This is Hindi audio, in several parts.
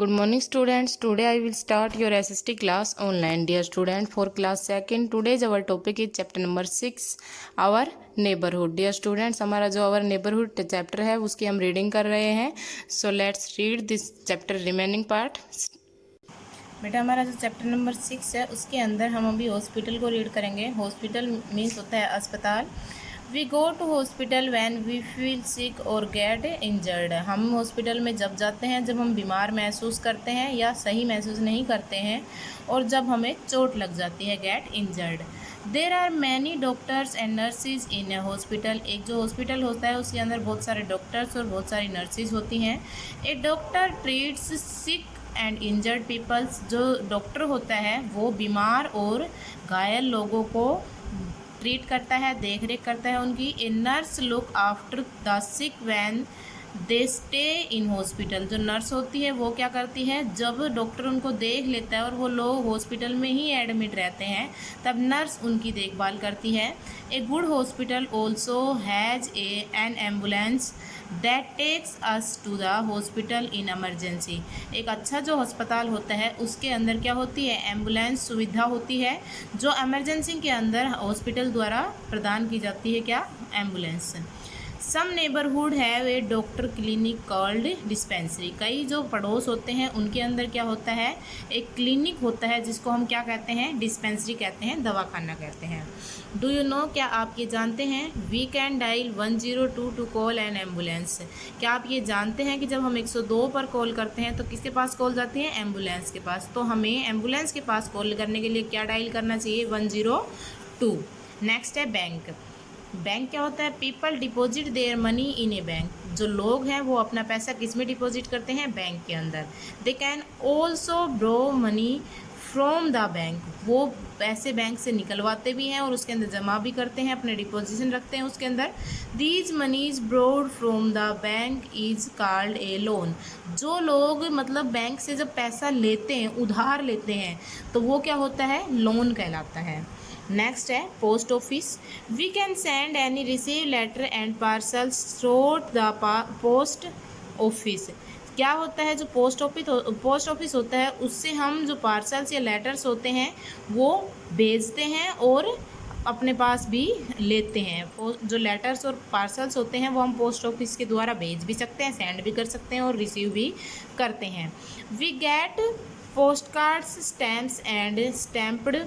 Good morning students. Today I will start your SST class online. Dear student, for class second, today's our topic is chapter number 6, our neighborhood. Dear students, हमारा जो our neighborhood chapter है उसकी हम रीडिंग कर रहे हैं. So let's read this chapter remaining part. बेटा हमारा जो चैप्टर नंबर 6 है उसके अंदर हम अभी हॉस्पिटल को रीड करेंगे. हॉस्पिटल मीन्स होता है अस्पताल. We go to hospital when we feel sick or get injured. हम हॉस्पिटल में जब जाते हैं जब हम बीमार महसूस करते हैं या सही महसूस नहीं करते हैं और जब हमें चोट लग जाती है, get injured. There are many doctors and nurses in a hospital. एक जो हॉस्पिटल होता है उसके अंदर बहुत सारे डॉक्टर्स और बहुत सारी नर्सिस होती हैं. A doctor treats sick and injured peoples. जो डॉक्टर होता है वो बीमार और घायल लोगों को ट्रीट करता है, देख रेख करता है उनकी. A nurse look after the sick when they stay in hospital. जो नर्स होती है वो क्या करती है, जब डॉक्टर उनको देख लेता है और वो लोग हॉस्पिटल में ही एडमिट रहते हैं तब नर्स उनकी देखभाल करती है. A good hospital also has an ambulance that takes us to the hospital in emergency. एक अच्छा जो अस्पताल होता है उसके अंदर क्या होती है, एम्बुलेंस सुविधा होती है जो एमरजेंसी के अंदर हॉस्पिटल द्वारा प्रदान की जाती है. क्या, ambulance. Some neighbourhood have a doctor clinic called dispensary. कई जो पड़ोस होते हैं उनके अंदर क्या होता है, एक क्लिनिक होता है जिसको हम क्या कहते हैं, डिस्पेंसरी कहते हैं, दवाखाना कहते हैं. डू यू नो, क्या आप ये जानते हैं, we can dial 102 to call an ambulance. क्या आप ये जानते हैं कि जब हम 102 पर कॉल करते हैं तो किसके पास कॉल जाती है, एम्बुलेंस के पास. तो हमें एम्बुलेंस के पास कॉल करने के लिए क्या डायल करना चाहिए, 102. नेक्स्ट है बैंक. बैंक क्या होता है, people deposit their money in A bank. जो लोग हैं वो अपना पैसा किस में डिपॉजिट करते हैं, बैंक के अंदर. They can also bro money from the bank. वो पैसे बैंक से निकलवाते भी हैं और उसके अंदर जमा भी करते हैं, अपने डिपॉजिशन रखते हैं उसके अंदर. These moneys borrowed from the bank is called a loan. जो लोग मतलब बैंक से जब पैसा लेते हैं, उधार लेते हैं, तो वो क्या होता है, लोन कहलाता है. नेक्स्ट है post office. We can send any receive letter and parcels through the post office. क्या होता है, जो पोस्ट ऑफिस होता है उससे हम जो पार्सल्स या लेटर्स होते हैं वो भेजते हैं और अपने पास भी लेते हैं. जो लेटर्स और पार्सल्स होते हैं वो हम पोस्ट ऑफिस के द्वारा भेज भी सकते हैं, सेंड भी कर सकते हैं और रिसीव भी करते हैं. We get postcards, stamps and stamped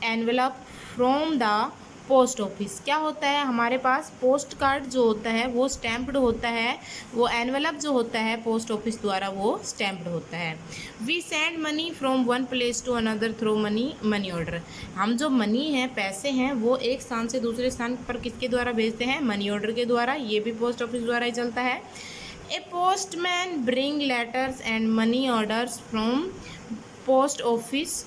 envelope from the post office. क्या होता है, हमारे पास पोस्ट कार्ड जो होता है वो स्टैम्प्ड होता है, वो एनवेलप जो होता है पोस्ट ऑफिस द्वारा वो स्टैम्प्ड होता है. We send money from one place to another through money order. हम जो मनी है, पैसे हैं, वो एक स्थान से दूसरे स्थान पर किसके द्वारा भेजते हैं, मनी ऑर्डर के द्वारा. ये भी पोस्ट ऑफिस द्वारा ही चलता है. A postman bring letters and money orders from post office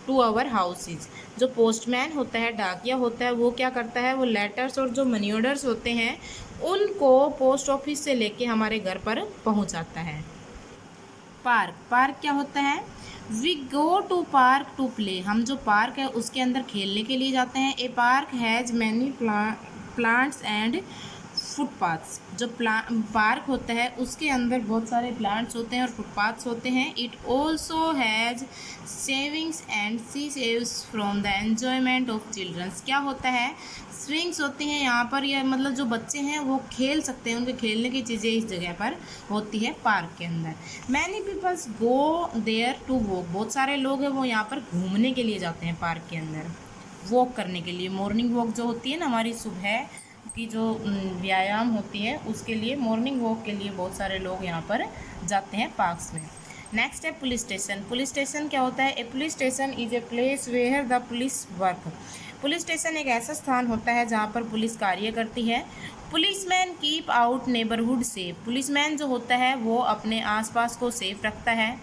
to our houses. जो पोस्टमैन होता है, डाकिया होता है, वो क्या करता है, वो लेटर्स और जो मनी ऑर्डर्स होते हैं उनको पोस्ट ऑफिस से लेके हमारे घर पर पहुंचाता है. पार्क क्या होता है, we go to park to play. हम जो पार्क है उसके अंदर खेलने के लिए जाते हैं. A park has many plants and footpaths. जो पार्क होता है उसके अंदर बहुत सारे प्लांट्स होते हैं और फुटपाथ्स होते हैं. It also has swings and seesaws from the enjoyment of childrens. क्या होता है, स्विंग्स होती हैं यहाँ पर, या मतलब जो बच्चे हैं वो खेल सकते हैं, उनके खेलने की चीज़ें इस जगह पर होती है पार्क के अंदर. Many peoples go there to walk. बहुत सारे लोग हैं वो यहाँ पर घूमने के लिए जाते हैं पार्क के अंदर, वॉक करने के लिए. मॉर्निंग वॉक जो होती है ना, हमारी सुबह की जो व्यायाम होती है उसके लिए, मॉर्निंग वॉक के लिए बहुत सारे लोग यहाँ पर जाते हैं पार्क्स में. नेक्स्ट है पुलिस स्टेशन. पुलिस स्टेशन क्या होता है, a police station is a place where the police work. Police station एक ऐसा स्थान होता है जहाँ पर पुलिस कार्य करती है. Policeman keep out neighbourhood safe. Policeman जो होता है वो अपने आसपास को सेफ रखता है.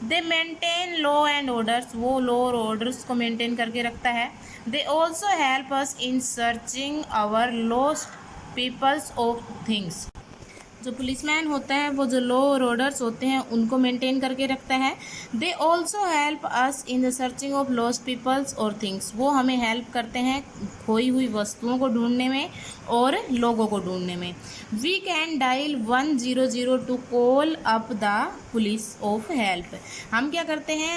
They maintain law and orders. वो लॉ और ऑर्डर्स को मेंटेन करके रखता है. They also help us in searching our lost peoples of things. जो पुलिसमैन होता है वो जो लॉ और ऑर्डर्स होते हैं उनको मेंटेन करके रखता है। They also help us in the searching of lost peoples और थिंग्स, वो हमें हेल्प करते हैं खोई हुई वस्तुओं को ढूंढने में और लोगों को ढूंढने में। We can dial 100 to call up the police of help, हम क्या करते हैं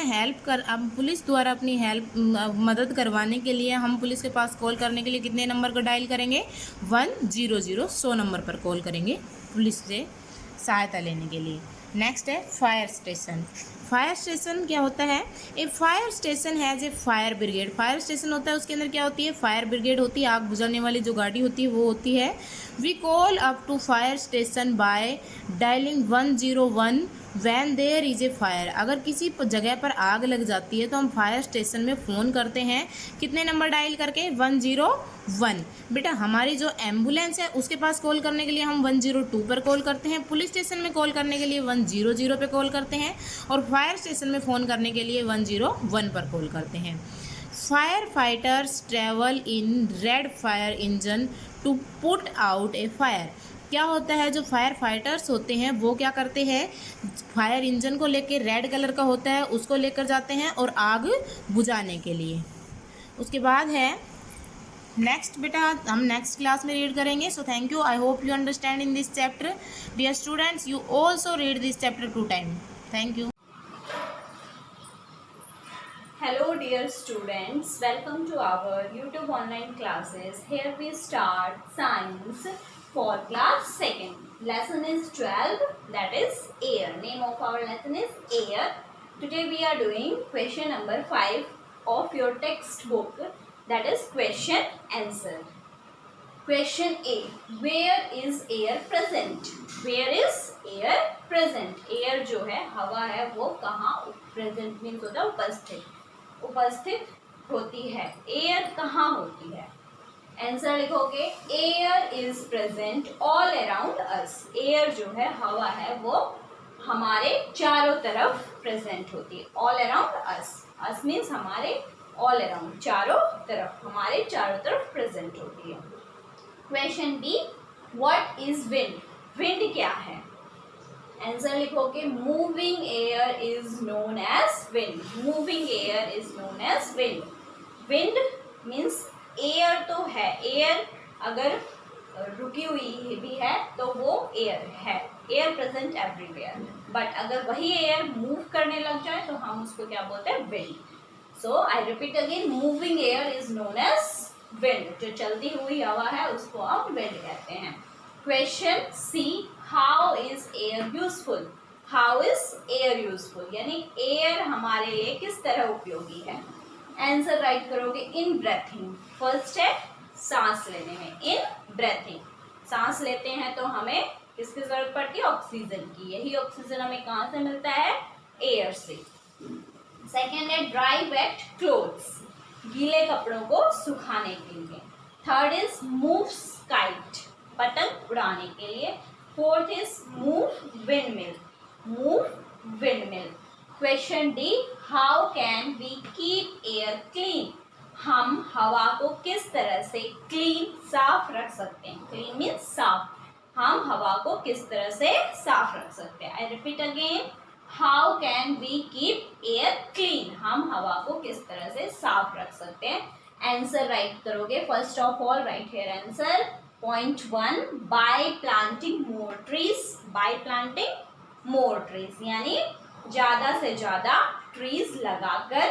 अब पुलिस द्वारा अपनी हेल्प मदद करवाने के लिए हम पुलिस के पास कॉल करने के लिए कितने नंबर को डायल करेंगे? 100 नंबर पर कॉल करेंगे पुलिस से सहायता लेने के लिए। नेक्स्ट है फायर स्टेशन। फायर स्टेशन क्या होता है? A fire station has a fire brigade. Fire station होता है उसके अंदर क्या होती है? फायर ब्रिगेड होती है, आग बुझाने वाली जो गाड़ी होती है वो होती है। We call up to fire station by dialing 101 when there is a fire. अगर किसी जगह पर आग लग जाती है तो हम फायर स्टेशन में फ़ोन करते हैं कितने नंबर डायल करके? 101। बेटा हमारी जो एम्बुलेंस है उसके पास कॉल करने के लिए हम 102 पर कॉल करते हैं, पुलिस स्टेशन में कॉल करने के लिए 100 पे कॉल करते हैं और फायर स्टेशन में फ़ोन करने के लिए 101 पर कॉल करते हैं। Fire fighters travel in red fire engine to put out a fire. क्या होता है? जो फायर फाइटर्स होते हैं वो क्या करते हैं? फायर इंजन को लेकर, रेड कलर का होता है उसको लेकर जाते हैं और आग बुझाने के लिए। उसके बाद है नेक्स्ट, बेटा हम नेक्स्ट क्लास में रीड करेंगे। So thank you, I hope you understand in this chapter. Dear students, you also read this chapter 2 time. Thank you. Hello dear students, welcome to our YouTube online classes. Here we start science for class 2nd. Lesson is 12, that is air. Name of our lesson is air. Today we are doing question number 5 of your textbook, that is question answer. Question A, where is air present? Where is air present? Air जो है हवा है वो कहाँ present means होता है उपस्थित होती है। एयर कहाँ होती है? आंसर लिखोगे air is present all around us. Air जो है हवा है वो हमारे चारों तरफ प्रेजेंट होती है। All around us, us means हमारे, ऑल अराउंड चारों तरफ, हमारे चारों तरफ प्रेजेंट होती है। Question B, what is wind? Wind क्या है? आंसर लिखोगे moving air is known as wind. Moving air is known as wind. Wind means air तो है, एयर अगर रुकी हुई भी है तो वो एयर है, एयर प्रेजेंट एवरीवेयर। बट अगर वही एयर मूव करने लग जाए तो हम उसको क्या बोलते हैं? Wind. So I repeat again, moving air is known as wind. जो चलती हुई हवा है उसको हम विंड कहते हैं। Question C, how is air useful? How is air useful यानी एयर हमारे लिए किस तरह उपयोगी है? आंसर राइट करोगे इन ब्रेथिंग। फर्स्ट है सांस लेने में, इन ब्रेथिंग। सांस लेते हैं तो हमें किसकी जरूरत पड़ती है? ऑक्सीजन की। यही ऑक्सीजन हमें कहाँ से मिलता है? एयर से। सेकेंड है ड्राई वेट क्लोथ्स, गीले कपड़ों को सुखाने के लिए। थर्ड इज मूव्स काइट, पतंग उड़ाने के लिए। Fourth is move windmill, move windmill. Question D, how can we keep air clean? हम हवा को किस तरह से क्लीन, साफ रख सकते हैं? क्लीन मीन्स साफ। हम हवा को किस तरह से साफ रख सकते हैं? I repeat again, how can we keep air clean? हम हवा को किस तरह से साफ रख सकते हैं? आंसर राइट करोगे। First of all right here answer. Point 1, bye planting more trees. Bye planting more trees यानी ज़्यादा से ज़्यादा ट्रीज लगाकर,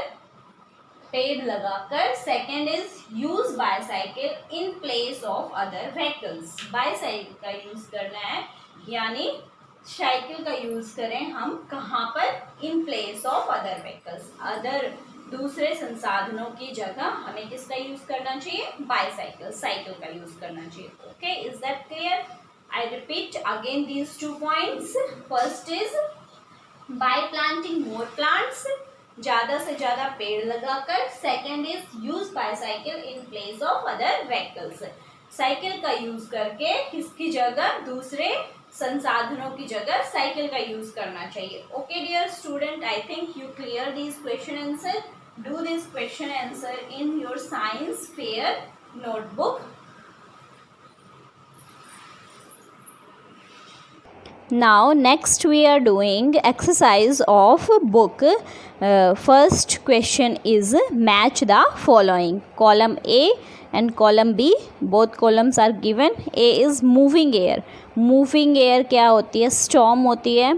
पेड़ लगाकर। Second is use bicycle in place of other vehicles. Bicycle का यूज करना है यानी साइकिल का यूज करें हम कहाँ पर? In place of other vehicles. Other दूसरे संसाधनों की जगह हमें किसका यूज करना चाहिए? बाईसाइकिल, साइकिल का यूज करना चाहिए। Okay, is that clear? I repeat again these 2 points. First is by planting more plants, ज़्यादा से ज़्यादा पेड़ लगाकर। Second is use bicycle in place of other vehicles, cycle का यूज करके किसकी जगह? दूसरे संसाधनों की जगह साइकिल का यूज करना चाहिए। Okay dear student, I think you clear this question answer. Do this question answer in your science fair notebook. Now next we are doing exercise of book. First question is match the following. Column A and column B, both columns are given. A is moving air. Moving air क्या होती है? Storm होती है,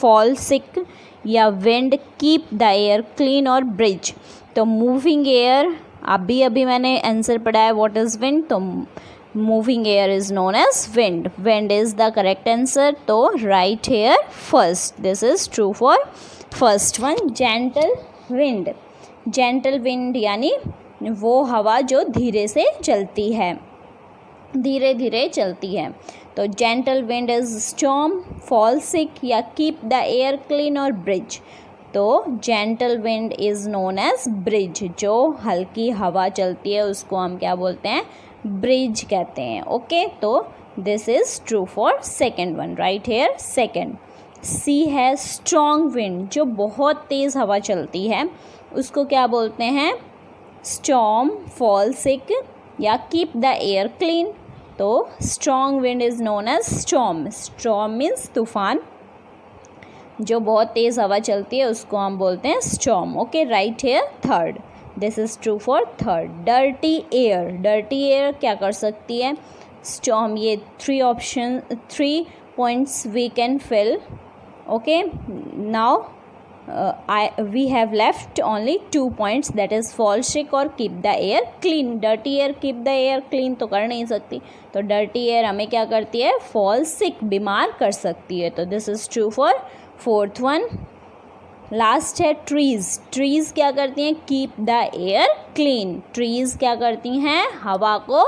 fall sick या wind, keep the air clean और bridge. तो moving air अभी मैंने आंसर पढ़ा है what is wind, तो moving air is known as wind. Wind is the correct answer. तो right here first, this is true for first one. Gentle wind. Gentle wind यानी वो हवा जो धीरे से चलती है, धीरे धीरे चलती है. तो gentle wind is storm, fall sick या keep the air clean और bridge. तो gentle wind is known as bridge. जो हल्की हवा चलती है उसको हम क्या बोलते हैं? ब्रिज कहते हैं. ओके, तो this is true for second one. Right here second. C है स्ट्रॉन्ग विंड. जो बहुत तेज़ हवा चलती है उसको क्या बोलते हैं? स्टॉर्म, फॉल सिक या कीप द एयर क्लीन. तो strong wind is known as storm. Storm means तूफान. जो बहुत तेज़ हवा चलती है उसको हम बोलते हैं storm. Okay, right here third. This is true for third. Dirty air. Dirty air क्या कर सकती है? स्टॉर्म. ये three points we can fill. Okay, now we have left only 2 points, that is fall sick और keep the air clean. Dirty air keep the air clean तो कर नहीं सकती. तो डर्टी एयर हमें क्या करती है? फॉल सिक, बीमार कर सकती है. तो this is true for fourth one. Last है ट्रीज़. ट्रीज़ क्या करती हैं? Keep the air clean. Trees क्या करती हैं? हवा को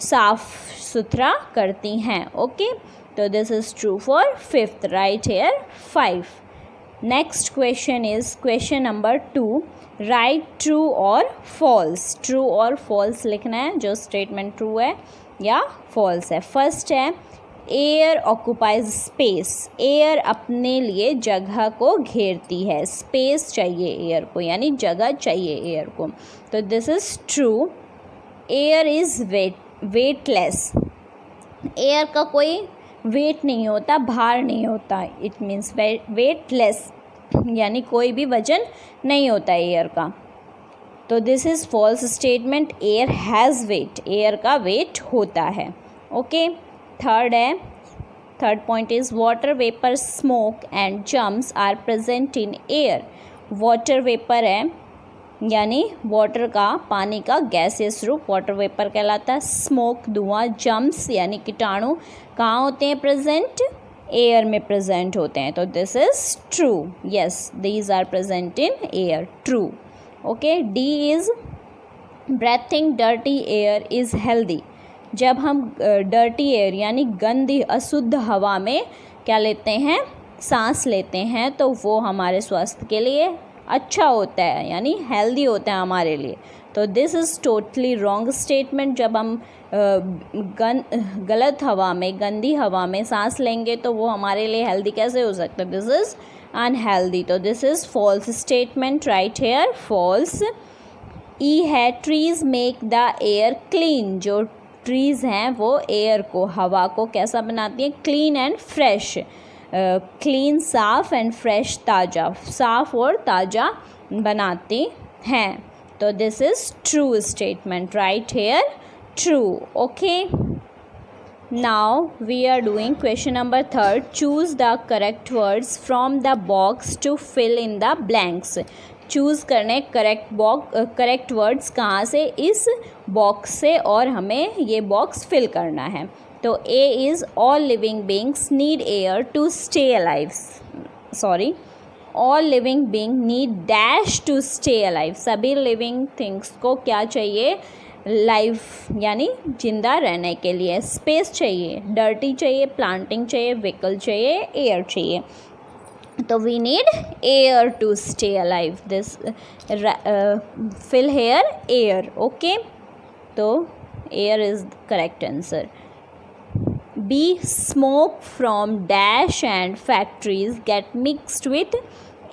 साफ सुथरा करती हैं. ओके, तो this is true for fifth. Right here 5. Next question is question number 2. Right true और फॉल्स. ट्रू और फॉल्स लिखना है. जो स्टेटमेंट ट्रू है या फॉल्स है. फर्स्ट है एयर ऑक्यूपाइज स्पेस. एयर अपने लिए जगह को घेरती है. स्पेस चाहिए एयर को, यानी जगह चाहिए एयर को. तो this is true. Air is weightless. Air का कोई वेट नहीं होता, भार नहीं होता. इट मीन्स वेटलेस यानी कोई भी वजन नहीं होता एयर का. तो this is false statement. Air has weight. Air का वेट होता है. ओके, थर्ड है. Third point is water vapour, smoke and germs are present in air. Water vapour है यानी वाटर का, पानी का गैसियस रूप वाटर वेपर कहलाता है. स्मोक धुआं, जम्स यानी कीटाणु कहाँ होते हैं प्रेजेंट? एयर में प्रेजेंट होते हैं. तो this is true. Yes, these are present in air. True. Okay, D is breathing dirty air is healthy. जब हम डर्टी एयर यानी गंदी अशुद्ध हवा में क्या लेते हैं? सांस लेते हैं, तो वो हमारे स्वास्थ्य के लिए अच्छा होता है, यानी हेल्दी होता है हमारे लिए. तो this is totally wrong statement. जब हम गलत हवा में, गंदी हवा में सांस लेंगे तो वो हमारे लिए हेल्दी कैसे हो सकता है? This is unhealthy. तो this is false statement. Right here false. E है trees make the air clean. जो ट्रीज़ हैं वो एयर को, हवा को कैसा बनाती हैं? Clean and fresh. क्लीन साफ एंड फ्रेश ताज़ा, साफ और ताज़ा बनाती हैं. तो this is true statement. Right here true. Okay, now we are doing question number third. Choose the correct words from the box to fill in the blanks. Choose करने करेक्ट वर्ड्स कहाँ से? इस बॉक्स से, और हमें ये बॉक्स फिल करना है. तो A is all living beings need air to stay alive. Sorry, all living being need dash to stay alive. सभी लिविंग थिंग्स को क्या चाहिए? लाइफ यानी जिंदा रहने के लिए स्पेस चाहिए, डर्टी चाहिए, प्लांटिंग चाहिए, व्हीकल चाहिए, एयर चाहिए. तो we need air to stay alive. This fill here air. Okay, तो air is correct answer. B smoke from dash and factories get mixed with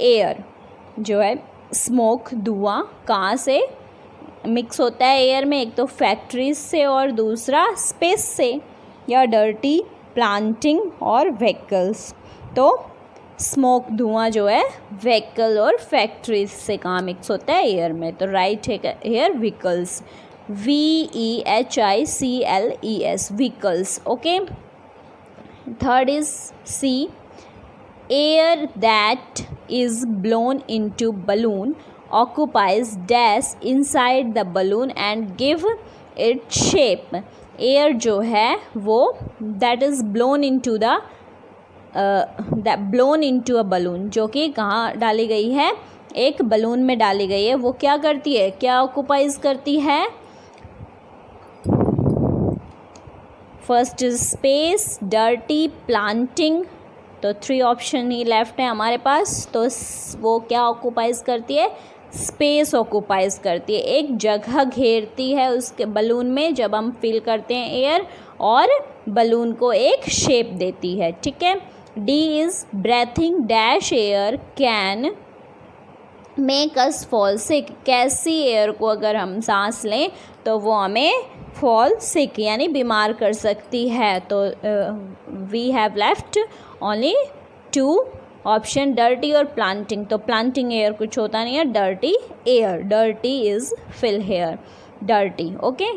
air. जो है स्मोक, धुआं कहाँ से मिक्स होता है एयर में? एक तो फैक्ट्रीज से और दूसरा स्पेस से या डर्टी प्लांटिंग और व्हीकल्स। तो स्मोक धुआं जो है व्हीकल और फैक्ट्रीज से कहाँ मिक्स होता है? एयर में। तो राइट है air vehicles, VEHICLES vehicles. Okay, third is C, air that is blown into balloon occupies dash inside the balloon and give it shape। air जो है वो that is blown into the blown into a balloon, जो कि कहाँ डाली गई है? एक बलून में डाली गई है। वो क्या करती है, क्या ऑक्यूपाइज करती है? First is space, dirty, planting. तो 3 ऑप्शन ही लेफ्ट है हमारे पास। तो वो क्या ऑक्यूपाइज करती है? स्पेस ऑक्यूपाइज करती है, एक जगह घेरती है उसके बलून में जब हम फिल करते हैं एयर, और बलून को एक शेप देती है। ठीक है। D is breathing dash air can make us fall sick. कैसी एयर को अगर हम सांस लें तो वो हमें फॉल सिक यानी बीमार कर सकती है। तो we have left only 2 option, dirty और प्लांटिंग। तो प्लांटिंग एयर कुछ होता नहीं है, dirty air, dirty is fill here, dirty. Okay,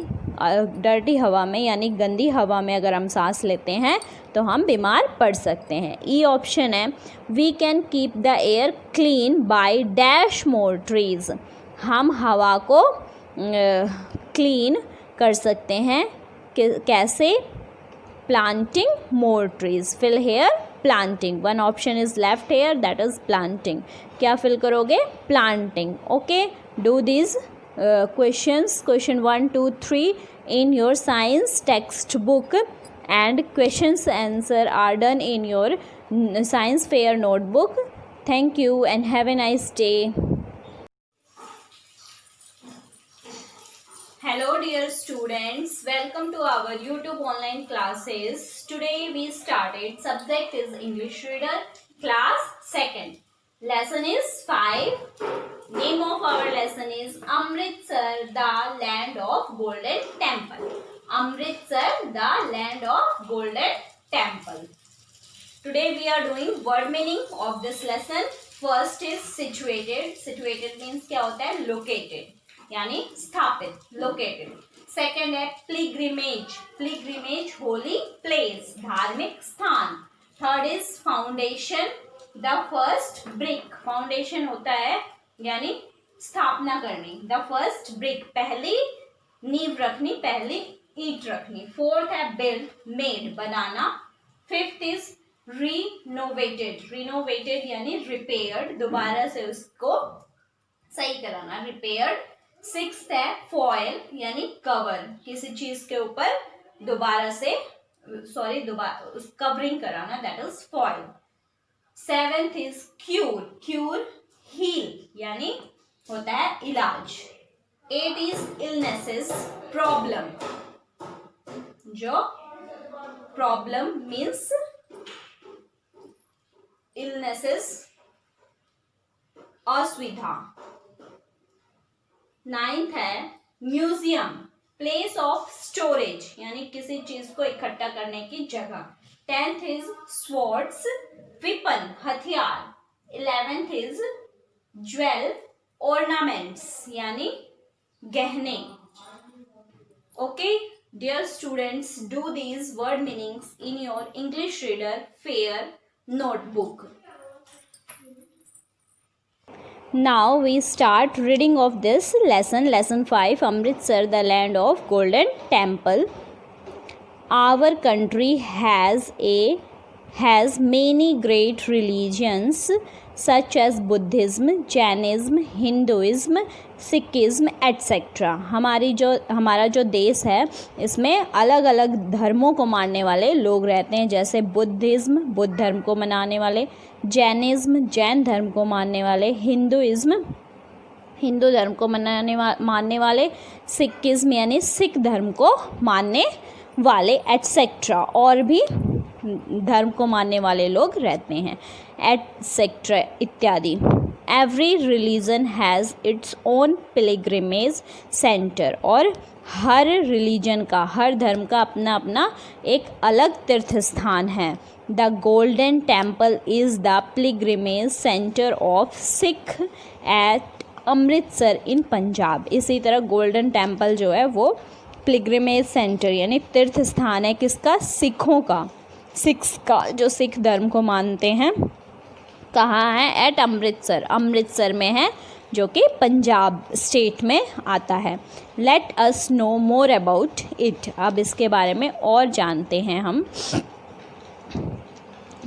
dirty हवा में यानी गंदी हवा में अगर हम सांस लेते हैं तो हम बीमार पड़ सकते हैं। ई ऑप्शन है, we can keep the air clean by dash more trees. हम हवा को क्लीन कर सकते हैं कैसे? Planting more trees, fill here planting. 1 option is left here, that is planting. क्या फिल करोगे? Planting. Okay, do this questions, question 1, 2, 3 in your science textbook, and questions answer are done in your science fair notebook. Thank you and have a nice day. Hello dear students, welcome to our YouTube online classes. Today we started, subject is English reader, class 2nd. Lesson is 5. Name of our lesson is Amritsar, the land of golden temple. Amritsar, the land of golden temple. Today we are doing word meaning of this lesson. First is situated. Situated means क्या होता है? Located, यानी स्थापित, located. Second है pilgrimage. Pilgrimage, holy place, धार्मिक स्थान. Third is foundation. The first brick. Foundation होता है यानी स्थापना करनी. द फर्स्ट ब्रिक, पहली नींव रखनी, पहली ईंट रखनी. फोर्थ है बिल्ड, मेड, बनाना. Fifth is renovated. रिनोवेटेड यानी रिपेयर्ड, दोबारा से उसको सही कराना, रिपेयर्ड. सिक्स्थ है फॉयल यानी कवर, किसी चीज के ऊपर दोबारा से कवरिंग कराना, that is foil. Seventh is cure. Cure heal यानी होता है इलाज. 8 इज इलनेसेस, प्रॉब्लम. जो प्रॉब्लम मीन्स इलनेसेस, असुविधा. 9th है म्यूजियम, प्लेस ऑफ स्टोरेज यानी किसी चीज को इकट्ठा करने की जगह. 10th इज स्वॉर्ड्स, विपन, हथियार. 11th इज ज्वेल, ornaments यानी गहने. Okay, dear students, do these word meanings in your English reader fair notebook. Now we start reading of this lesson. Lesson 5, Amritsar, the land of golden temple. Our country has many great religions such as Buddhism, Jainism, Hinduism, Sikhism, etc. हमारा जो देश है इसमें अलग अलग धर्मों को मानने वाले लोग रहते हैं, जैसे बुद्धिज़्म, बुद्ध धर्म को मनाने वाले, जैनिज़्म, जैन धर्म को मानने वाले, हिंदुइज़्म, हिंदू धर्म को मानने वाले, सिखिज़्म यानी सिख धर्म को मानने वाले, एटसेट्रा. और भी धर्म को मानने वाले लोग रहते हैं, एटसेट्रा इत्यादि. Every religion has its own pilgrimage centre, और हर रिलीजन का, हर धर्म का अपना अपना एक अलग तीर्थ स्थान है. The golden temple is the pilgrimage centre of Sikh at Amritsar in Punjab. इसी तरह गोल्डन टेम्पल जो है वो पिलग्रिमेज सेंटर यानी तीर्थ स्थान है किसका? सिखों का, सिख्स का, जो सिख धर्म को मानते हैं. कहाँ है? एट अमृतसर, अमृतसर में है, जो कि पंजाब स्टेट में आता है. Let us know more about it. अब इसके बारे में और जानते हैं हम.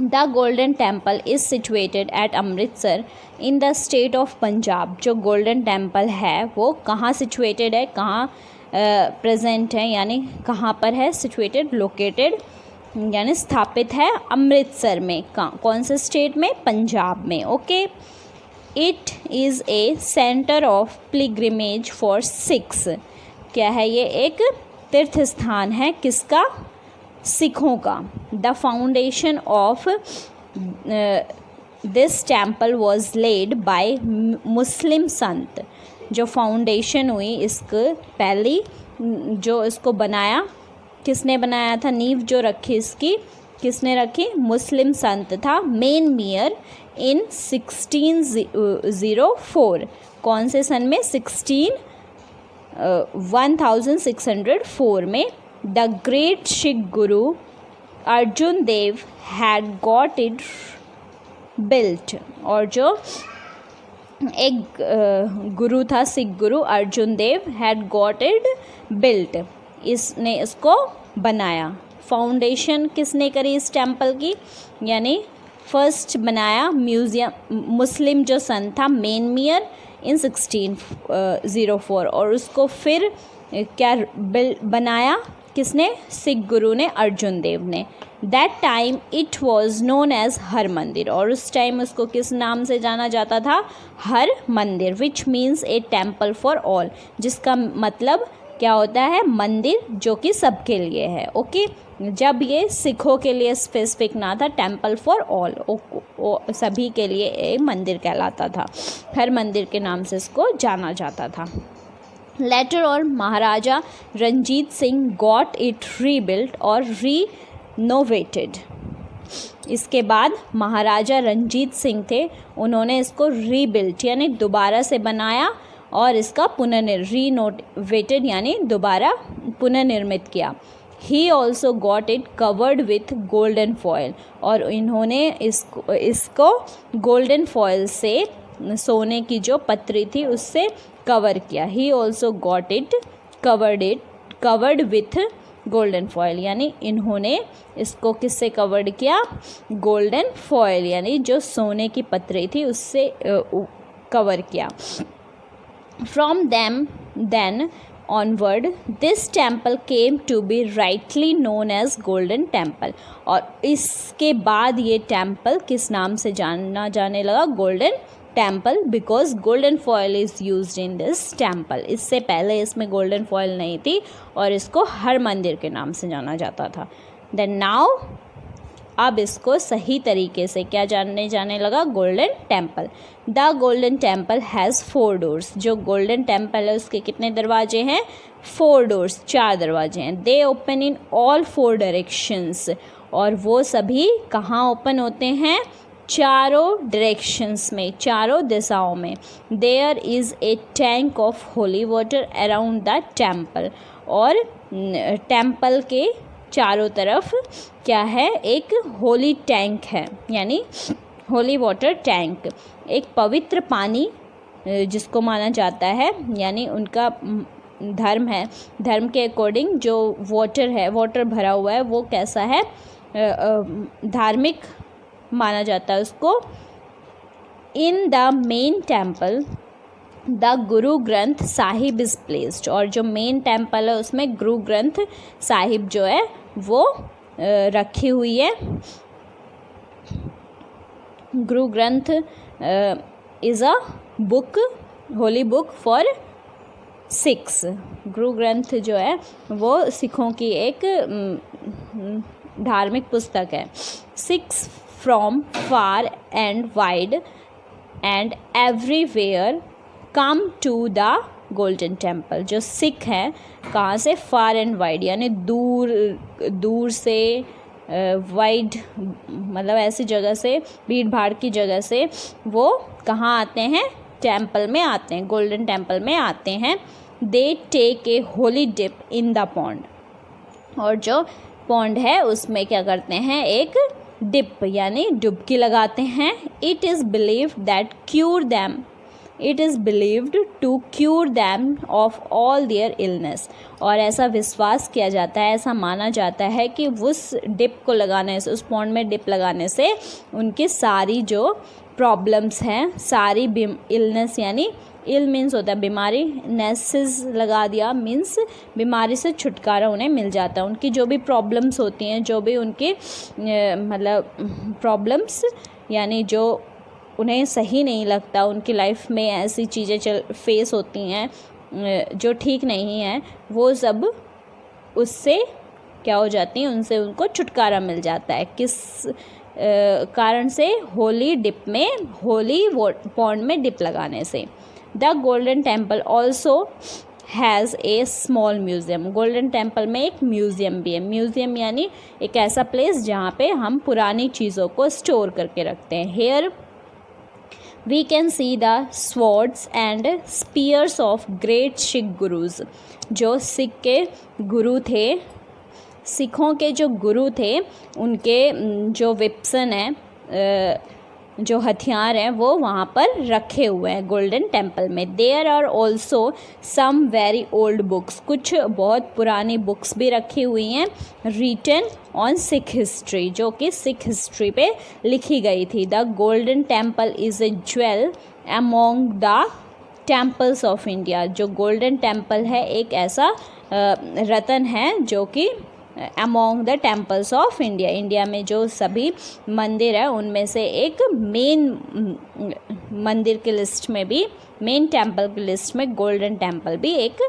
The golden temple is situated at Amritsar in the state of Punjab. जो गोल्डन टेम्पल है वो कहाँ सिचुएटेड है, कहाँ प्रेजेंट है, यानी कहाँ पर है? सिचुएटेड, लोकेटेड यानी स्थापित है अमृतसर में. कौन से स्टेट में? पंजाब में. Okay. It is a centre of pilgrimage for Sikhs. क्या है ये? एक तीर्थ स्थान है किसका? सिखों का. The foundation of this temple was led by मुस्लिम संत. जो फाउंडेशन हुई इसको पहली, जो इसको बनाया, किसने बनाया था? नींव जो रखी इसकी किसने रखी? मुस्लिम संत था मेन मियर इन 1604. कौन से सन में? 1604 में. The great Sikh Guru Arjun Dev had got it built. और जो एक गुरु था, सिख गुरु अर्जुन देव, हैड गॉट इट बिल्ट, इसने इसको बनाया. फाउंडेशन किसने करी इस टेम्पल की? यानी फर्स्ट बनाया म्यूज़ियम, मुस्लिम जो सन था मेन मियर इन 1604, और उसको फिर क्या बनाया किसने? सिख गुरु ने, अर्जुन देव ने. That time it was known as Harmandir. और उस टाइम उसको किस नाम से जाना जाता था? हर मंदिर. Which means A temple for all, जिसका मतलब क्या होता है? मंदिर जो कि सबके लिए है. ओके. जब ये सिखों के लिए स्पेसिफिक ना था, टेम्पल फॉर ऑल, सभी के लिए एक मंदिर कहलाता था. हर मंदिर के नाम से इसको जाना जाता था. लेटर और Maharaja Ranjit Singh got it rebuilt और रीनोवेटेड. इसके बाद महाराजा रंजीत सिंह थे, उन्होंने इसको रीबिल्ट यानी दोबारा से बनाया और इसका रीनोवेटेड यानी दोबारा पुनर्निर्मित किया. He also got it covered with golden foil. और इन्होंने इसको गोल्डन फॉयल से, सोने की जो पत्री थी उससे कवर किया. He also got it covered with golden foil, यानी इन्होंने इसको किससे कवर्ड किया? गोल्डन फॉयल यानी जो सोने की पत्री थी उससे कवर किया. From then onward this temple came to be rightly known as golden temple. और इसके बाद ये टेम्पल किस नाम से जाना जाने लगा? Golden temple, because golden foil is used in this temple. इससे पहले इसमें गोल्डन फॉयल नहीं थी और इसको हर मंदिर के नाम से जाना जाता था. देन नाउ अब इसको सही तरीके से क्या जाने लगा? Golden temple. The golden temple has 4 doors. जो गोल्डन टेम्पल है उसके कितने दरवाजे हैं? 4 डोर्स, 4 दरवाजे हैं. दे ओपन इन ऑल 4 डायरेक्शंस. और वो सभी कहाँ ओपन होते हैं? चारों डायरेक्शंस में, चारों दिशाओं में. There is a tank of holy water around the temple. और टेम्पल के चारों तरफ क्या है? एक होली टैंक है, यानी होली वाटर टैंक, एक पवित्र पानी जिसको माना जाता है, यानी उनका धर्म है, धर्म के अकॉर्डिंग जो वाटर है, वाटर भरा हुआ है, वो कैसा है? धार्मिक माना जाता है उसको. In the main temple the Guru Granth Sahib is placed. और जो मेन टेम्पल है उसमें गुरु ग्रंथ साहिब जो है वो रखी हुई है. Guru Granth is a book, Holi book for Sikhs. Guru Granth जो है वो सिखों की एक धार्मिक पुस्तक है. Sikhs from far and wide and everywhere come to the golden Temple. जो सिख हैं कहाँ से, फार एंड वाइड, यानी दूर दूर से, वाइड मतलब ऐसी जगह से, भीड़ भाड़ की जगह से वो कहाँ आते हैं, टेम्पल में आते हैं, गोल्डन टेम्पल में आते हैं। They take a holy dip in the pond, और जो पॉन्ड है उसमें क्या करते हैं, एक डिप यानी डुबकी लगाते हैं। It is believed that cure them, it is believed to cure them of all their illness, और ऐसा विश्वास किया जाता है, ऐसा माना जाता है कि उस डिप को लगाने से, उस पॉन्ड में डिप लगाने से उनकी सारी जो प्रॉब्लम्स हैं, सारी इलनेस, यानी इल मीन्स होता है बीमारी, नेसेस लगा दिया मीन्स बीमारी से छुटकारा उन्हें मिल जाता है। उनकी जो भी प्रॉब्लम्स होती हैं, जो भी उनकी मतलब प्रॉब्लम्स यानी जो उन्हें सही नहीं लगता, उनकी लाइफ में ऐसी चीज़ें फेस होती हैं जो ठीक नहीं हैं, वो सब उससे क्या हो जाती हैं, उनसे उनको छुटकारा मिल जाता है। किस कारण से, होली डिप में, होली पॉन्ड में डिप लगाने से। The golden temple also has a small museum, golden Temple में एक म्यूज़ियम भी है। म्यूज़ियम यानी एक ऐसा प्लेस जहाँ पे हम पुरानी चीज़ों को स्टोर करके रखते हैं। Here we can see the swords and spears of great Sikh gurus, जो सिख के गुरु थे, सिखों के जो गुरु थे, उनके जो वेपन हैं, जो हथियार हैं, वो वहाँ पर रखे हुए हैं गोल्डन टेम्पल में। There are also some very old books, कुछ बहुत पुरानी बुक्स भी रखी हुई हैं, रिटन ऑन सिख हिस्ट्री, जो कि सिख हिस्ट्री पे लिखी गई थी। The golden temple is a jewel among the temples of India, जो गोल्डन टेम्पल है एक ऐसा रतन है जो कि among the temples of India, India में जो सभी मंदिर है उनमें से एक मेन मंदिर की लिस्ट में भी, मेन टेम्पल की लिस्ट में गोल्डन टेम्पल भी एक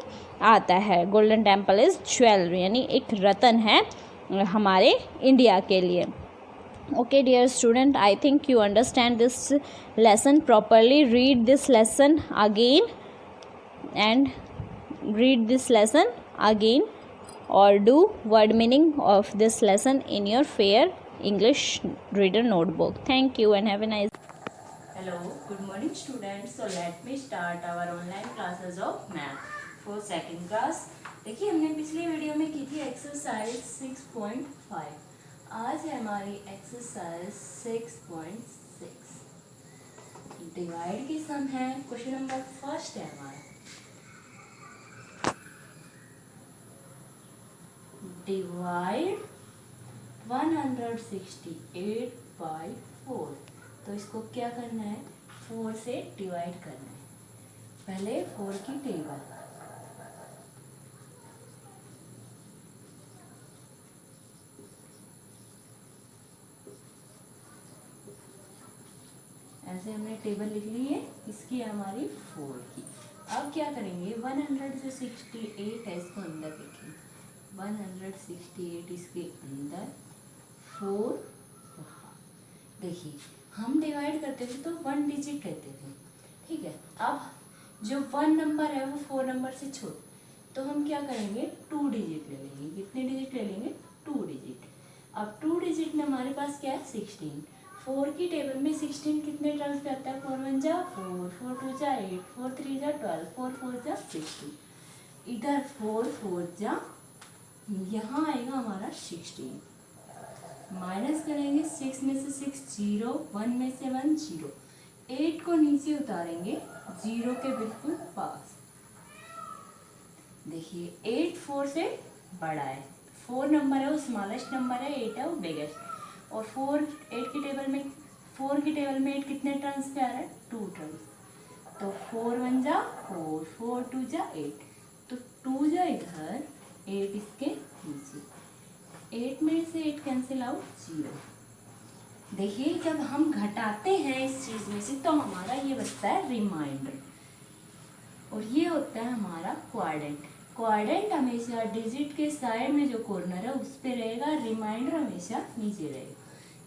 आता है। गोल्डन टेम्पल इज़ ज्वेलरी, यानी एक रतन है हमारे इंडिया के लिए। Okay dear student, I think you understand this lesson properly. Read this lesson again and read this lesson again, or do word meaning of this lesson in your fair English reader notebook. Thank you and have a nice. Hello, good morning students. So let me start our online classes of math for second class. देखिए हमने पिछली वीडियो में की थी एक्सरसाइज 6.5, आज है हमारी एक्सरसाइज 6.6। डिवाइड की सम है, क्वेश्चन नंबर फर्स्ट है हमारा। डिवाइड 168 बाई 4, तो इसको क्या करना है, 4 से डिवाइड करना है। पहले 4 की टेबल, ऐसे हमने टेबल लिख ली है, इसकी हमारी 4 की। अब क्या करेंगे, 168 है, इसको अंदर लिखेंगे, 168 इसके अंदर, 4 वहाँ। देखिए हम डिवाइड करते थे तो 1 डिजिट लेते थे, ठीक है। अब जो 1 नंबर है वो 4 नंबर से छोटा, तो हम क्या करेंगे, 2 डिजिट ले लेंगे। कितने डिजिट ले लेंगे, 2 डिजिट। अब 2 डिजिट में हमारे पास क्या है, 16। 4 की टेबल में 16 कितने टर्म्स पे आता है, 4 1 जा 4, 4 2 जा 8, 4 3 जा 12, 4 4 जा 16। इधर 4 4 जा, यहाँ आएगा हमारा 16। माइनस करेंगे 6 में से 6 0, 1 में से 1 0, 8 को नीचे उतारेंगे 0 के बिल्कुल पास। देखिए 8 4 से बड़ा है, 4 नंबर है वो स्मॉलेस्ट नंबर है, 8 है वो बिगेस्ट। और 8 की टेबल में 8 कितने टर्म्स पे आ रहा है, 2 टर्म्स। तो 4 1 जा 4, 4 2 जा 8, तो 2 जा इधर, 8 इसके नीचे, 8 में से 8 कैंसिल आउट 0। देखिए जब हम घटाते हैं इस चीज़ में से तो हमारा ये बचता है रिमाइंडर, और ये होता है हमारा क्वाड्रेंट। क्वाड्रेंट हमेशा डिजिट के साइड में जो कॉर्नर है उस पे रहेगा, रिमाइंडर हमेशा नीचे रहेगा।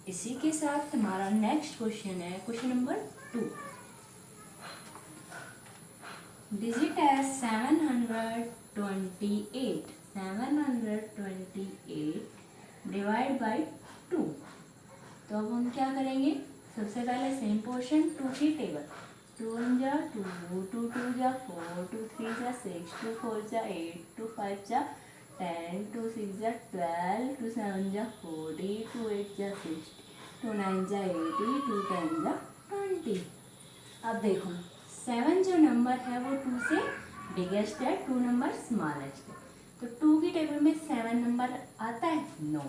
इसी के साथ हमारा नेक्स्ट क्वेश्चन है क्वेश्चन नंबर 2। डिजिट है 728, 728 डिवाइड बाई 2। तो अब हम क्या करेंगे, सबसे पहले सेम पोर्शन 2 की टेबल, 2 1 जा 2, 2 2 जा 4, 2 3 जा 6, 2 4 जा 8, 2 5 जा 10, 2 6 जा 12, 2 7 जा 40, 2 8 जा 60, 2 9 जा 80, 2 10 जा 20। अब देखो 7 जो नंबर है वो 2 से बिगेस्ट है, 2 नंबर स्मॉलेस्ट है। तो 2 की टेबल में 7 नंबर आता है? नो।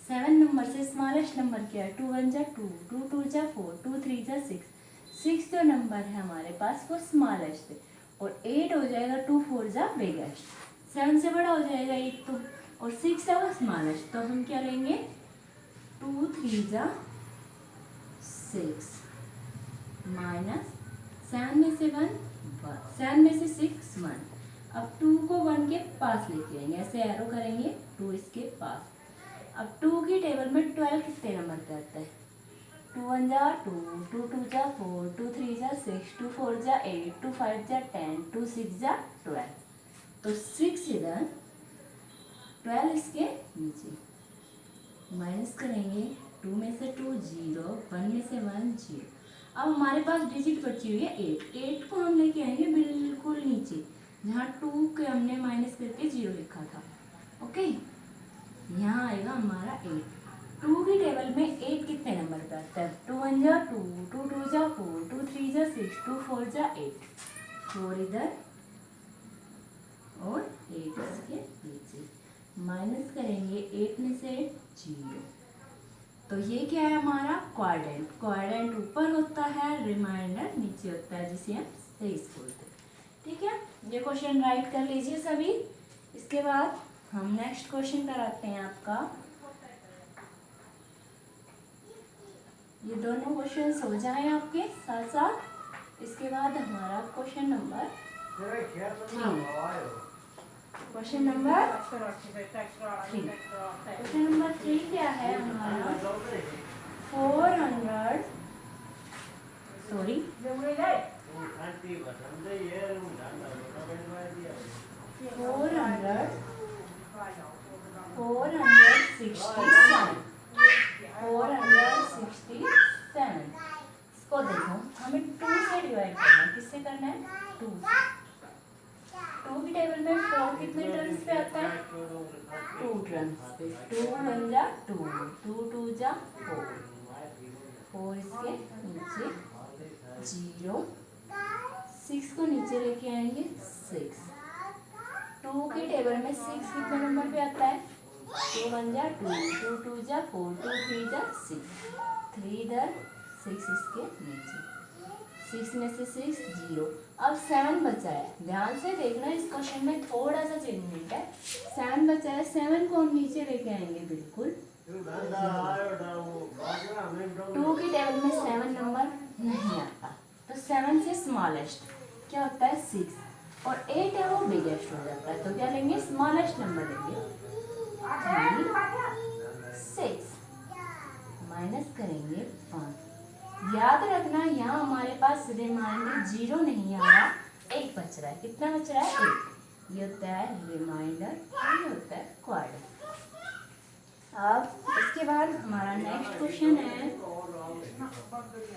7 नंबर से स्मॉलेस्ट नंबर क्या है? 2 1 जा 2, 2 2 जा 4, 2 3 जा 6। 6 जो नंबर है हमारे पास वो स्मॉलेस्ट है, और 8 हो जाएगा 2 4 जा बिगेस्ट। 7 से बड़ा हो जाएगा 8 तो, और 6 है वो स्मॉलेस्ट। तो हम क्या लेंगे, 2 3 जा 6 माइनस 7 में से 1, 7 में से 6 1। अब 2 को 1 के पास लेके आएंगे, ऐसे एरो करेंगे 2 इसके पास। अब 2 की टेबल में 12 कितने नंबर पे आता है? 2 1 जा 2, 2 2 जा 4, 2 3 जा 6, 2 4 जा 8, 2 5 जा 10, 2 6 जा 12। तो 6 इधर, 12 इसके नीचे, माइनस करेंगे 2 में से 2 0, 1 में से 1 0। अब हमारे पास डिजिट बची हुई है 8। 8 को हम लेके आएंगे बिल्कुल नीचे, जहाँ 2 के हमने माइनस करके 0 लिखा था। ओके, यहाँ आएगा हमारा 8। 2 की टेबल में 8 कितने नंबर पे आता है? 2 1 जा 2, 2 2 जा 4, 2 3 जा 6, 2 4 जा 8। 4 इधर और 8 इसके नीचे, माइनस करेंगे 8 में से 0। तो ये क्या है हमारा क्वाड्रेंट। क्वाड्रेंट ऊपर होता है, रिमाइंडर नीचे होता है, जिसे हम सेस बोलते हैं। ठीक है, ये क्वेश्चन राइट कर लीजिए सभी। इसके बाद हम नेक्स्ट क्वेश्चन कराते हैं आपका। ये दोनों क्वेश्चन हो जाए आपके साथ साथ। इसके बाद हमारा क्वेश्चन नंबर 3। क्वेश्चन नंबर 3 क्या है हमारा? 400 467। इसको देखो, हमें 2 से डिवाइड करना है। किससे करना है? 2 से। 2 की टेबल में 4 कितने टर्न्स पे आता है? 2 टर्न्स पे। 2 1 जा 2, 2 2 जा 4, 4 इसके नीचे 0, 6 को नीचे लेके आएंगे 6। 2 की टेबल में 6 कितने नंबर पे आता है? 2 1 जा 2, 2 2 जा 4, 2 3 जा 6, 3 इधर, 6 इसके नीचे, 6 में से 6 0। अब 7 बचा है, ध्यान से देखना, इस क्वेश्चन में थोड़ा सा चेंजमेंट है। 7 बचा है, 7 को हम नीचे लेके आएंगे बिल्कुल। 2 की टेबल में 7 नंबर नहीं आता, तो 7 से स्मॉलेस्ट क्या होता है? 6, और 8 है वो बिगेस्ट हो जाता है। तो क्या लेंगे? स्मॉलेस्ट नंबर लेंगे 6, माइनस करेंगे 1। याद रखना यहाँ हमारे पास रिमाइंडर 0 नहीं आ रहा, 1 बच रहा है। कितना बच रहा है? 1। ये होता है रिमाइंडर, ये होता है क्वाड्रेंट। अब इसके बाद हमारा नेक्स्ट क्वेश्चन है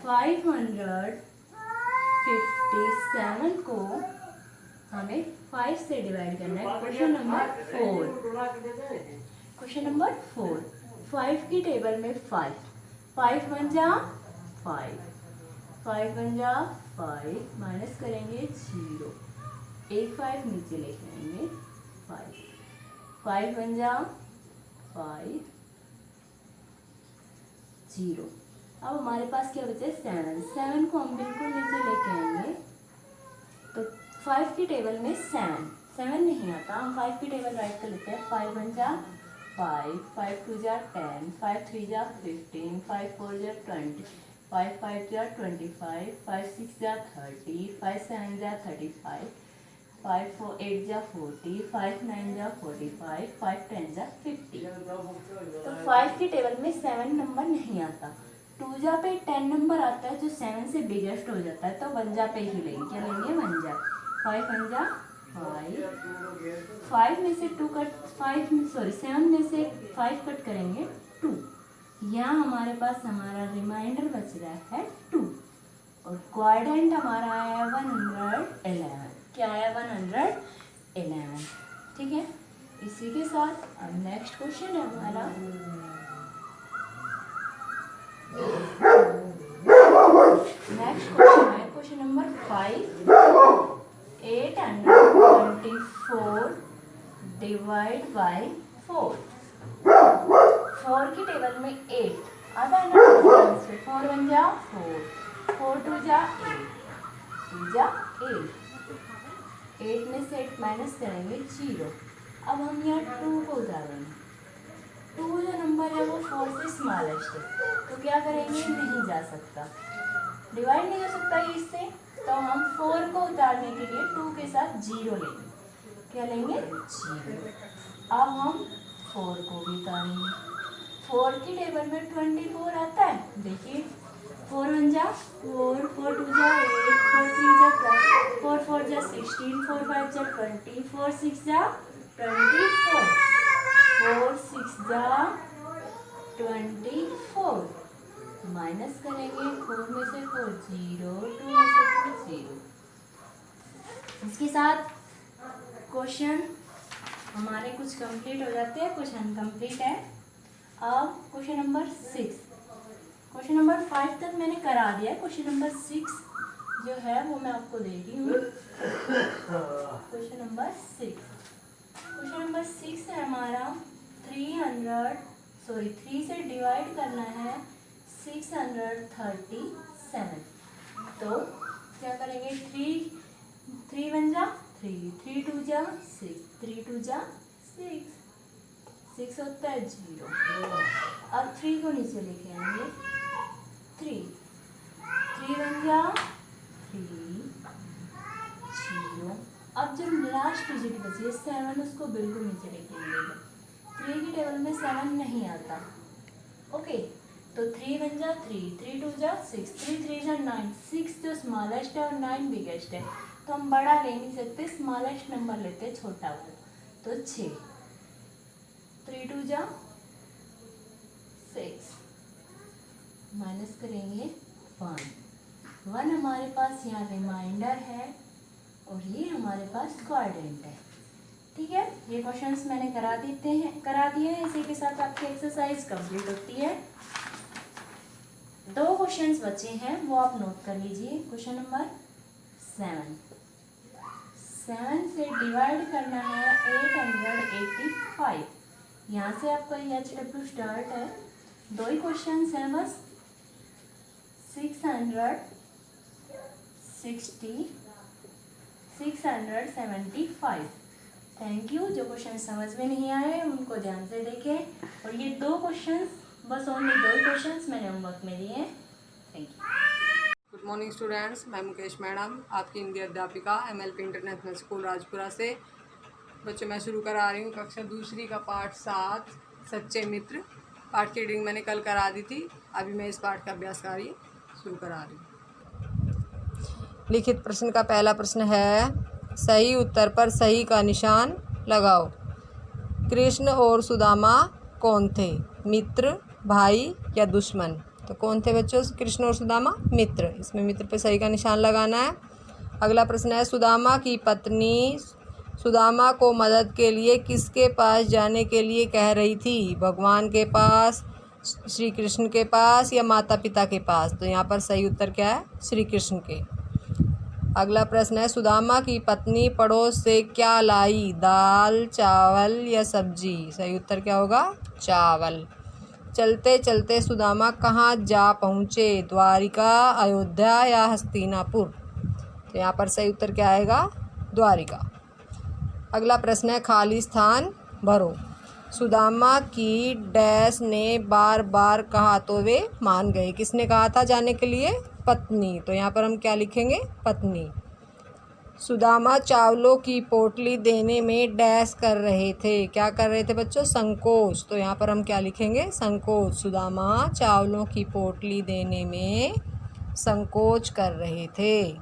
557 को हमें 5 से डिवाइड करना है। Question number 4। क्वेश्चन नंबर 4, 5 की टेबल में 5, 5 1 जा 5, 5 1 जा 5, माइनस करेंगे 0, 1 5 नीचे लेके आएंगे 5, 5 1 जा 5 0। अब हमारे पास क्या बचा है? 7। 7 को हम बिल्कुल नीचे लेके आएंगे, तो 5 की टेबल में 7 नहीं आता, हम 5 की टेबल राइट कर लेते हैं। 5 1 जा 5, 5 2 जा 10, 5 3 जा 15, 5 4 जा 20, 5 5 जा 25, 5 6 जा 30, 5 7 जा 35, 5 4 8 जा 40, 5 9 जा 45, 5 10 जा 50। तो 5 की टेबल में 7 नंबर नहीं आता। 2 जा पे 10 नंबर आता है, जो 7 से बिगेस्ट हो जाता है, तो 1 जा पे ही लेंगे। क्या लेंगे? 1 जा। 5 वन जा 5 में से 2 कट 7 में से 5 कट करेंगे 2। यहाँ हमारे पास हमारा रिमाइंडर बच रहा है 2 और क्वाड्रेंट हमारा आया 111। क्या आया 111। ठीक है, इसी के साथ अब नेक्स्ट क्वेश्चन है हमारा क्वेश्चन नंबर 5। 824 divide by 4। 4 की टेबल में 8 आता है ना, 4 वन जा 4, 4 टू जा 8, 2 जा 8। 8 में से 8 माइनस करेंगे 0। अब हम यहाँ 2 को उतारेंगे। 2 जो नंबर है वो 4 से स्मॉलेस्ट है, तो क्या करेंगे, नहीं जा सकता, डिवाइड नहीं हो सकता ये इससे, तो हम 4 को उतारने के लिए 2 के साथ 0 लेंगे। क्या लेंगे, 0। अब हम 4 को भी उतारेंगे। 4 की टेबल में 24 आता है, देखिए 4 वन जा 4, 4 टू जा 8, 4 थ्री जा 4, 4 जा 16, 4 5 जा 20, 4 6 जा 24, 4 6 जा 24। माइनस करेंगे 4 में से 4 0, 2 में से 2 0। इसके साथ क्वेश्चन हमारे कुछ कंप्लीट हो जाते हैं, कुछ अनकम्प्लीट है। अब क्वेश्चन नंबर 6, क्वेश्चन नंबर 5 तक मैंने करा दिया है। क्वेश्चन नंबर 6 जो है वो मैं आपको दे रही हूँ। क्वेश्चन नंबर 6 है हमारा 3 से डिवाइड करना है 637। तो क्या करेंगे, 3 वन जा 3, 3 टू जा 6, 3 टू जा 6, 6 होता है 0। अब 3 को नीचे लेके आएंगे 3 वन जा 3, 0। अब जो लास्ट डिजिट बची है 7, उसको बिल्कुल नीचे लेके आएंगे। 3 की टेबल में 7 नहीं आता, ओके। तो 3 वन जा 3, 3 टू जा 6, 3 3 जा 9। 6 जो स्मॉलेस्ट है और 9 बिगेस्ट है, तो हम बड़ा ले नहीं सकते, स्मॉलेस्ट नंबर लेते हैं, छोटा वाला। तो 6, 3 टू जा 6, माइनस करेंगे 1 हमारे पास यहाँ रिमाइंडर है और ये हमारे पास क्वाड्रेंट है। ठीक है, ये क्वेश्चंस मैंने करा दिए हैं। इसी के साथ आपकी एक्सरसाइज कंप्लीट होती है। 2 क्वेश्चंस बचे हैं, वो आप नोट कर लीजिए। क्वेश्चन नंबर 7 से डिवाइड करना है 885। यहाँ से आपका HW स्टार्ट है। 2 ही क्वेश्चंस हैं बस। 675। Thank you. जो क्वेश्चन समझ में नहीं आए उनको ध्यान से देखें। और ये 2 क्वेश्चंस, बस ओनली 2 क्वेश्चंस मैंने होमवर्क में दिए हैं। Thank you. Good morning students, मैं मुकेश मैडम, आपकी हिंदी अध्यापिका MLP इंटरनेशनल स्कूल राजपुरा से। बच्चों, मैं शुरू करा रही हूँ कक्षा दूसरी का पाठ 7 सच्चे मित्र। पाठ की रीडिंग मैंने कल करा दी थी, अभी मैं इस पाठ का अभ्यास कार्य शुरू करा रही हूँ। लिखित प्रश्न का पहला प्रश्न है, सही उत्तर पर सही का निशान लगाओ। कृष्ण और सुदामा कौन थे, मित्र, भाई या दुश्मन? तो कौन थे बच्चों, कृष्ण और सुदामा? मित्र। इसमें मित्र पे सही का निशान लगाना है। अगला प्रश्न है, सुदामा की पत्नी सुदामा को मदद के लिए किसके पास जाने के लिए कह रही थी, भगवान के पास, श्री कृष्ण के पास या माता पिता के पास? तो यहाँ पर सही उत्तर क्या है, श्री कृष्ण के। अगला प्रश्न है, सुदामा की पत्नी पड़ोस से क्या लाई, दाल, चावल या सब्जी? सही उत्तर क्या होगा, चावल। चलते चलते सुदामा कहाँ जा पहुँचे, द्वारिका, अयोध्या या हस्तिनापुर? तो यहाँ पर सही उत्तर क्या आएगा, द्वारिका। अगला प्रश्न है, खाली स्थान भरो। सुदामा की डैश ने बार बार कहा तो वे मान गए। किसने कहा था जाने के लिए, पत्नी। तो यहाँ पर हम क्या लिखेंगे, पत्नी। सुदामा चावलों की पोटली देने में डैश कर रहे थे, क्या कर रहे थे बच्चों, संकोच। तो यहाँ पर हम क्या लिखेंगे, संकोच। सुदामा चावलों की पोटली देने में संकोच कर रहे थे।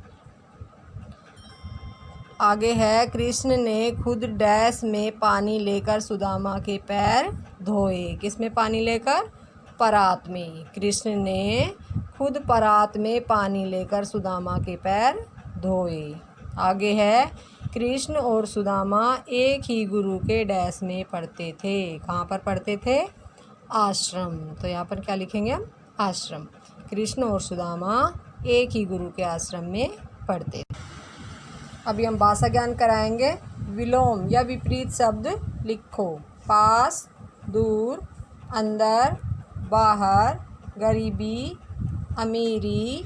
आगे है कृष्ण ने खुद डैश में पानी लेकर सुदामा के पैर धोए। किस में पानी लेकर? परात में। कृष्ण ने खुद परात में पानी लेकर सुदामा के पैर धोए। आगे है कृष्ण और सुदामा एक ही गुरु के डैश में पढ़ते थे। कहाँ पर पढ़ते थे? आश्रम। तो यहाँ पर क्या लिखेंगे हम? आश्रम। कृष्ण और सुदामा एक ही गुरु के आश्रम में पढ़ते थे। अभी हम भाषा ज्ञान कराएंगे। विलोम या विपरीत शब्द लिखो। पास, दूर, अंदर, बाहर, गरीबी, अमीरी,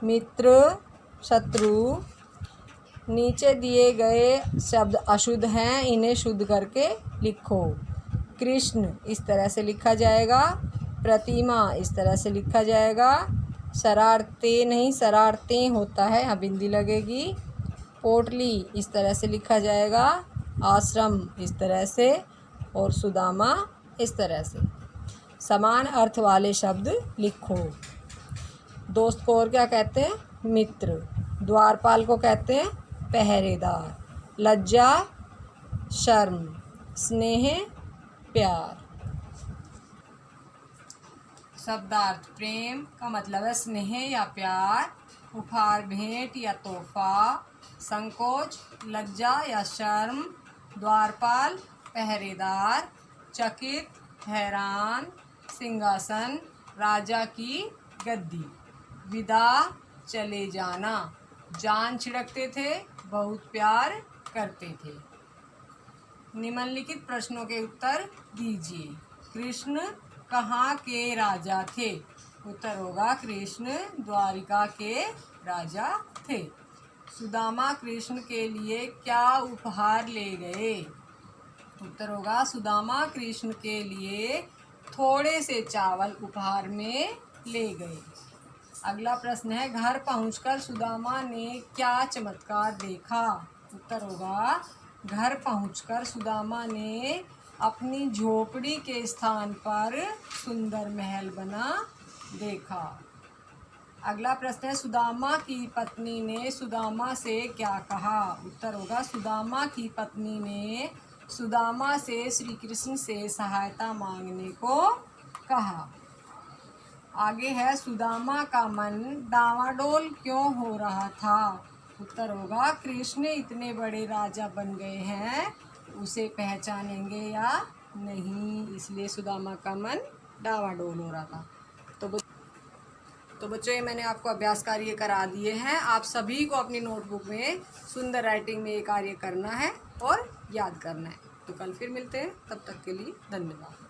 मित्र, शत्रु। नीचे दिए गए शब्द अशुद्ध हैं, इन्हें शुद्ध करके लिखो। कृष्ण इस तरह से लिखा जाएगा, प्रतिमा इस तरह से लिखा जाएगा, शरारते नहीं शरारतें होता है, यहाँ बिंदी लगेगी। पोटली इस तरह से लिखा जाएगा, आश्रम इस तरह से और सुदामा इस तरह से। समान अर्थ वाले शब्द लिखो। दोस्त को और क्या कहते हैं? मित्र। द्वारपाल को कहते हैं पहरेदार। लज्जा शर्म, स्नेह प्यार। शब्दार्थ प्रेम का मतलब है स्नेह या प्यार, उपहार भेंट या तोहफा, संकोच लज्जा या शर्म, द्वारपाल पहरेदार, चकित हैरान, सिंहासन राजा की गद्दी, विदा चले जाना, जान छिड़कते थे, बहुत प्यार करते थे। निम्नलिखित प्रश्नों के उत्तर दीजिए। कृष्ण कहाँ के राजा थे? उत्तर होगा कृष्ण द्वारिका के राजा थे। सुदामा कृष्ण के लिए क्या उपहार ले गए? उत्तर होगा सुदामा कृष्ण के लिए थोड़े से चावल उपहार में ले गए। अगला प्रश्न है घर पहुंचकर सुदामा ने क्या चमत्कार देखा? उत्तर होगा घर पहुंचकर सुदामा ने अपनी झोपड़ी के स्थान पर सुंदर महल बना देखा। अगला प्रश्न है सुदामा की पत्नी ने सुदामा से क्या कहा? उत्तर होगा सुदामा की पत्नी ने सुदामा से श्री कृष्ण से सहायता मांगने को कहा। आगे है सुदामा का मन डावाडोल क्यों हो रहा था? उत्तर होगा कृष्ण इतने बड़े राजा बन गए हैं, उसे पहचानेंगे या नहीं, इसलिए सुदामा का मन डावाडोल हो रहा था। तो बच्चों ये मैंने आपको अभ्यास कार्य करा दिए हैं। आप सभी को अपनी नोटबुक में सुंदर राइटिंग में ये कार्य करना है और याद करना है। तो कल फिर मिलते हैं, तब तक के लिए धन्यवाद।